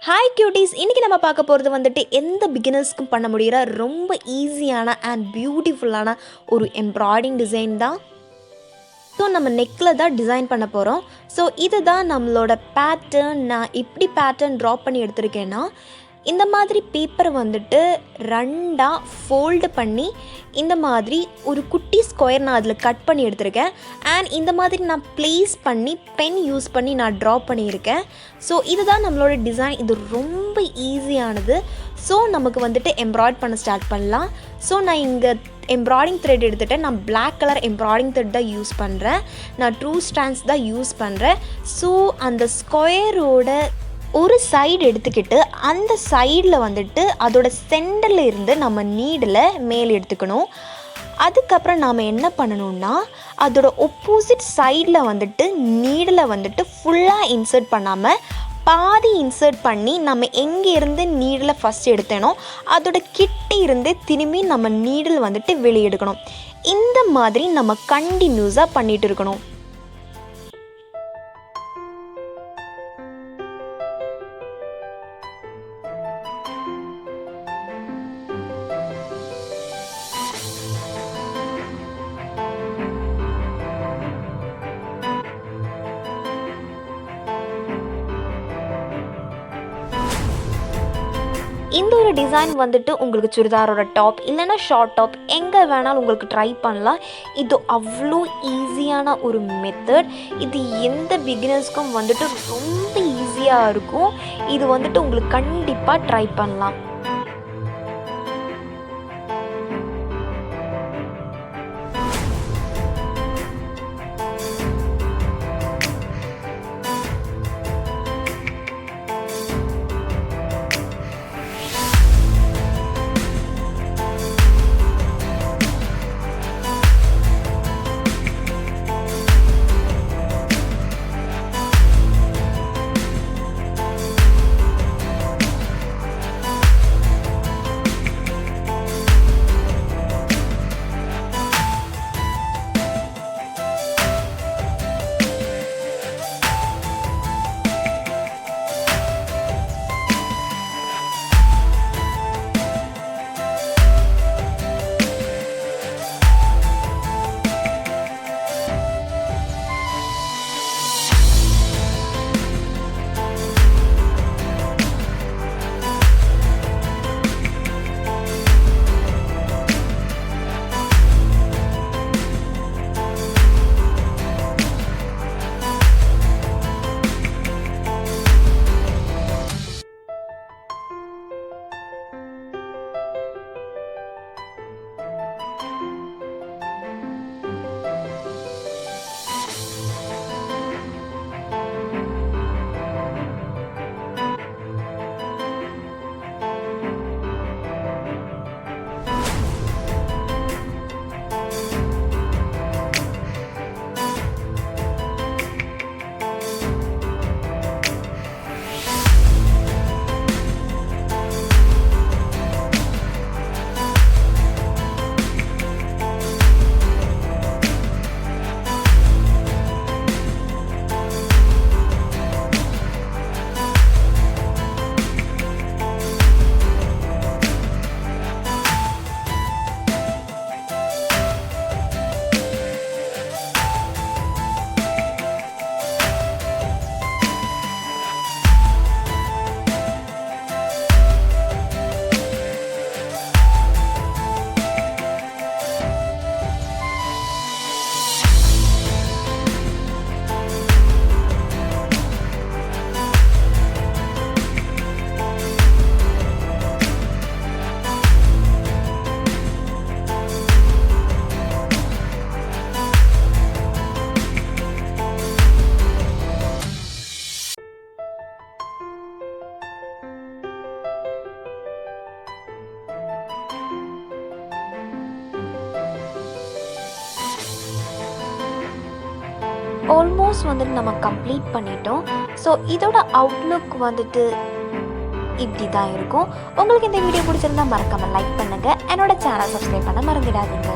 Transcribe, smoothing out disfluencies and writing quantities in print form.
Hi cuties, இன்றைக்கி நம்ம பார்க்க போகிறது வந்துட்டு எந்த பிகினர்ஸ்க்கும் பண்ண முடிகிற ரொம்ப ஈஸியான அண்ட் பியூட்டிஃபுல்லான ஒரு எம்ப்ராய்டிங் டிசைன் தான். ஸோ நம்ம நெக்கில் தான் டிசைன் பண்ண போகிறோம். ஸோ இதுதான் நம்மளோட பேட்டர்ன். நான் இப்படி பேட்டர்ன் ட்ரா பண்ணி எடுத்திருக்கேன்னா, இந்த மாதிரி பேப்பரை வந்துட்டு ரெண்டாக ஃபோல்டு பண்ணி இந்த மாதிரி ஒரு குட்டி ஸ்கொயர் நான் அதில் கட் பண்ணி எடுத்திருக்கேன். அண்ட் இந்த மாதிரி நான் ப்ளேஸ் பண்ணி பென் யூஸ் பண்ணி நான் ட்ரா பண்ணியிருக்கேன். ஸோ இதுதான் நம்மளோட டிசைன். இது ரொம்ப ஈஸியானது. ஸோ நமக்கு வந்துட்டு எம்ப்ராய்ட் பண்ண ஸ்டார்ட் பண்ணலாம். ஸோ நான் இங்கே எம்ப்ராய்டிங் த்ரெட் எடுத்துகிட்டேன். நான் பிளாக் கலர் எம்ப்ராய்டிங் த்ரெட் தான் யூஸ் பண்ணுறேன். நான் ட்ரூ ஸ்டாண்ட்ஸ் தான் யூஸ் பண்ணுறேன். ஸோ அந்த ஸ்கொயரோட ஒரு சைடு எடுத்துக்கிட்டு அந்த சைடில் வந்துட்டு அதோட சென்டரில் இருந்து நம்ம நீடில் மேல் எடுத்துக்கணும். அதுக்கப்புறம் நாம் என்ன பண்ணணும்னா, அதோட ஒப்போசிட் சைடில் வந்துட்டு நீடில் வந்துட்டு ஃபுல்லாக இன்சர்ட் பண்ணாமல் பாதி இன்சர்ட் பண்ணி நம்ம எங்கேருந்து நீடில் ஃபஸ்ட் எடுத்தேனோ அதோட கிட்டே இருந்து திரும்பி நம்ம நீடில் வந்துட்டு வெளியே எடுக்கணும். இந்த மாதிரி நம்ம கண்டினியூஸாக பண்ணிகிட்டு இருக்கணும். இந்த ஒரு டிசைன் வந்துட்டு உங்களுக்கு சுடிதாரோட டாப் இல்லைன்னா ஷார்ட் டாப் எங்கே வேணாலும் உங்களுக்கு ட்ரை பண்ணலாம். இது அவ்வளோ ஈஸியான ஒரு மெத்தட். இது எந்த பிகினர்ஸ்க்கும் வந்துட்டு ரொம்ப ஈஸியாக இருக்கும். இது வந்துட்டு உங்களுக்கு கண்டிப்பாக ட்ரை பண்ணலாம். ஆல்மோஸ்ட் வந்துட்டு நம்ம கம்ப்ளீட் பண்ணிட்டோம். ஸோ இதோட அவுட்லுக் வந்துட்டு இப்படி தான் இருக்கும். உங்களுக்கு இந்த வீடியோ பிடிச்சிருந்தா மறக்காமல் லைக் பண்ணுங்கள். என்னோட சேனல் சப்ஸ்கிரைப் பண்ண மறந்துடாதீங்க.